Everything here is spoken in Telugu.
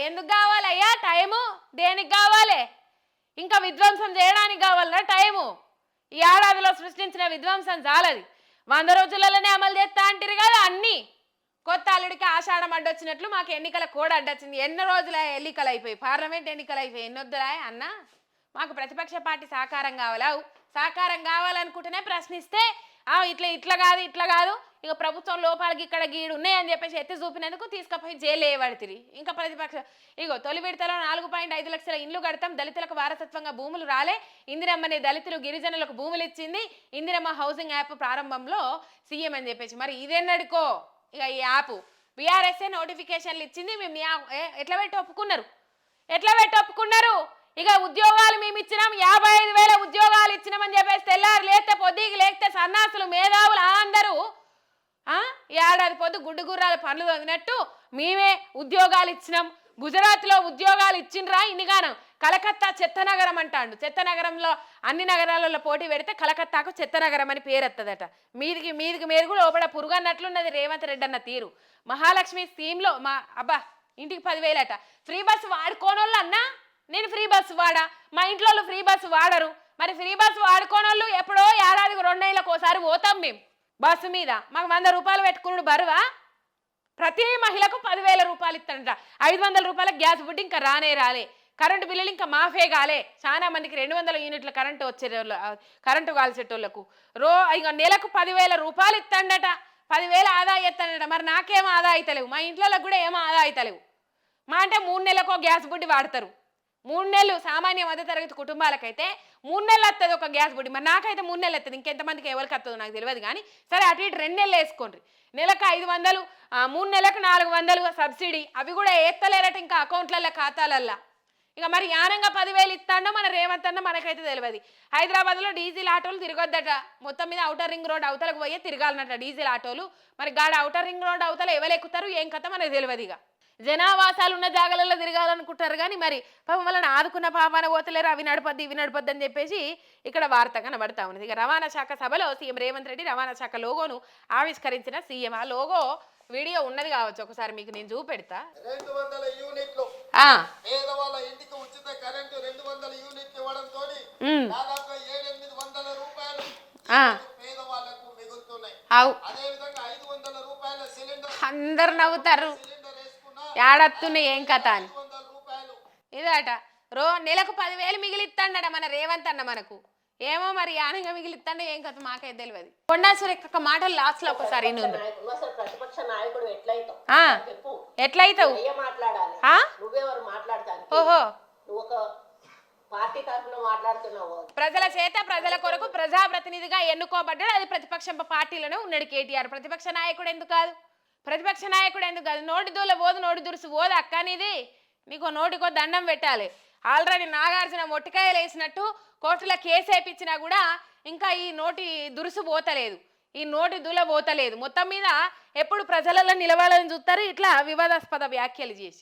ఎందుకు కావాలయ్యా టైము? దేనికి కావాలి? ఇంకా విధ్వంసం చేయడానికి కావాలన్నా టైము? ఈ ఏడాదిలో సృష్టించిన విధ్వంసం చాలది, 100 రోజులలోనే అమలు చేస్తా అంటారు కదా అన్నీ. కొత్త అల్లుడికి ఆషాఢం అడ్డొచ్చినట్లు మాకు ఎన్నికల కోడ్ అడ్డొచ్చింది. ఎన్ని రోజుల ఎన్నికలు అయిపోయి, పార్లమెంట్ ఎన్నికలు అయిపోయి ఎన్నొద్దురా అన్న. మాకు ప్రతిపక్ష పార్టీ సహకారం కావాలా? సహకారం కావాలనుకుంటేనే ప్రశ్నిస్తే ఇట్లా కాదు ఇట్లా కాదు, ఇక ప్రభుత్వం లోపాలకి ఇక్కడ గీడు ఉన్నాయని చెప్పేసి ఎత్తి చూపినందుకు తీసుకుపోయి జైలు వేయబడితిరి. ఇంకా ప్రతిపక్ష తొలి విడతలో 4.5 లక్షల ఇండ్లు కడతాం, దళితులకు వారసత్వంగా భూములు రాలే, ఇందిరమ్మని దళితులు గిరిజనులకు భూములు ఇచ్చింది, ఇందిరమ్మ హౌసింగ్ యాప్ ప్రారంభంలో సీఎం అని చెప్పేసి. మరి ఇదేనడుకో ఇక ఈ యాప్ బీఆర్ఎస్ఏ నోటిఫికేషన్లు ఇచ్చింది, మేము ఎట్లా పెట్టి ఒప్పుకున్నారు? ఇక ఉద్యోగాలు మేము ఇచ్చినాం, 55,000 ఉద్యోగాలు ఇచ్చినామని చెప్పేసి తెల్లారు లేస్తే పొద్దుకి లేస్తే సన్నాసులు మేధావులు అందరూ ఏడాది పొద్దు గుడ్డు గుర్రాలు పనులు వదినట్టు మేమే ఉద్యోగాలు ఇచ్చినాం. గుజరాత్లో ఉద్యోగాలు ఇచ్చిండ్రా ఇన్నిగానం. కలకత్తా చెత్తనగరం అంటాడు. చెత్తనగరంలో అన్ని నగరాలలో పోటీ పెడితే కలకత్తాకు చెత్తనగరం అని పేరు వస్తుందట. మీదికి మీరు కూడా లోపల పురుగన్నట్లున్నది రేవంత్ రెడ్డి అన్న తీరు. మహాలక్ష్మి స్కీమ్లో ఇంటికి 10,000 అట. ఫ్రీ బస్సు వాడుకోనోళ్ళు అన్నా, నేను ఫ్రీ బస్సు వాడా, మా ఇంట్లో ఫ్రీ బస్సు వాడరు. మరి ఫ్రీ బస్సు వాడుకోనోళ్ళు ఎప్పుడో ఏడాదికి 2 నెలలకు ఒకసారి పోతాం మేము బస్సు మీద. మాకు 100 రూపాయలు పెట్టుకున్నాడు బరువా? ప్రతి మహిళకు 10,000 రూపాయలు ఇస్తాడంట. 500 రూపాయల గ్యాస్ బుడ్డి ఇంకా రాలే. కరెంటు బిల్లులు ఇంకా మాఫే కాలే. చాలా మందికి 200 యూనిట్ల కరెంటు కరెంటు కాల్చేటోళ్లకు ఇక నెలకు 10,000 రూపాయలు ఇస్తాడట. 10,000 ఆదా ఇస్తాడట. మరి నాకేమో ఆదా అవుతలేవు, మా ఇంట్లో కూడా ఏమో ఆదా అవుతలేవు. మా అంటే 3 నెలలకు గ్యాస్ బుడ్డి వాడతారు. 3 నెలలు సామాన్య మధ్యతరగతి కుటుంబాలకైతే 3 నెలలు వస్తుంది ఒక గ్యాస్ బుడ్డి. మరి నాకైతే 3 నెలలు వస్తుంది. ఇంకెంతమందికి ఎవరికి వస్తుందో నాకు తెలియదు కానీ సరే అటు ఇటు 2 నెలలు వేసుకోండి. నెలకు 500, 3 నెలలకు 400 సబ్సిడీ. అవి కూడా వేస్తలేరట ఇంకా అకౌంట్లలో ఖాతాలల్లో. ఇక మరి యానంగా 10,000 ఇస్తాడో మన రేవంత్ అన్న మనకైతే తెలియదు. హైదరాబాద్లో డీజిల్ ఆటోలు తిరగొద్దట. మొత్తం మీద ఔటర్ రింగ్ రోడ్ అవతలకు పోయే తిరగాలన్నట డీజిల్ ఆటోలు. మరి గాడ ఔటర్ రింగ్ రోడ్ అవతల ఎవరెక్కుతారు ఏం కథ మనకు తెలియదు. ఇక జనావాసాలు ఉన్న జాగాలలో తిరగాలనుకుంటారు కానీ మరి పాపం వాళ్ళని ఆదుకున్న పాపాన పోతలేరు. అవి నడపద్దు అని చెప్పేసి ఇక్కడ వార్త కనబడతా ఉన్నది. ఇక రవాణా శాఖ సభలో సీఎం రేవంత్ రెడ్డి రవాణా శాఖ లోగోను ఆవిష్కరించిన సీఎం. ఆ లోగో వీడియో ఉన్నది కావచ్చు, ఒకసారి మీకు నేను చూపెడతా. 200 యూనిట్లు పేదవాళ్ళ ఇంటికి ఉచిత కరెంటు 200 యూనిట్లు ఇవ్వడంతో దాదాపు 700-800 రూపాయలు పేదవాళ్ళకు మిగులుతున్నాయి. అదే విధంగా 500 రూపాయల సిలిండర్. అందరు నవ్వుతారు ఏడత్తున్నాయి ఏం కథ అని. ఇదట నెలకు 10,000 మిగిలిస్తాడట మన రేవంత్ అన్న. మనకు ఏమో మరి యానంగా మిగిలిస్తాడో ఏం కథ మాకైతే తెలియదు. కొండా సురేఖ మాటలు లాస్ట్ లో ఒకసారి ఎట్లయితావు? ఓహో ప్రజల చేత ప్రజల కొరకు ప్రజాప్రతినిధిగా ఎన్నుకోబడ్డాడు. అది ప్రతిపక్ష పార్టీలోనే ఉన్నాడు కేటీఆర్. ప్రతిపక్ష నాయకుడు ఎందుకు కాదు? నోటి దూల పోదు, నోటి దురుసు పోదు అక్క. నీకు నోటికో దండం పెట్టాలి. ఆల్రెడీ నాగార్జున మొట్టికాయలు వేసినట్టు కోర్టులో కేసు వేయించినా కూడా ఇంకా ఈ నోటి దురుసు పోతలేదు, ఈ నోటి దూల పోతలేదు. మొత్తం మీద ఎప్పుడు ప్రజలలో నిలవాలని చూస్తారు ఇట్లా వివాదాస్పద వ్యాఖ్యలు చేసి.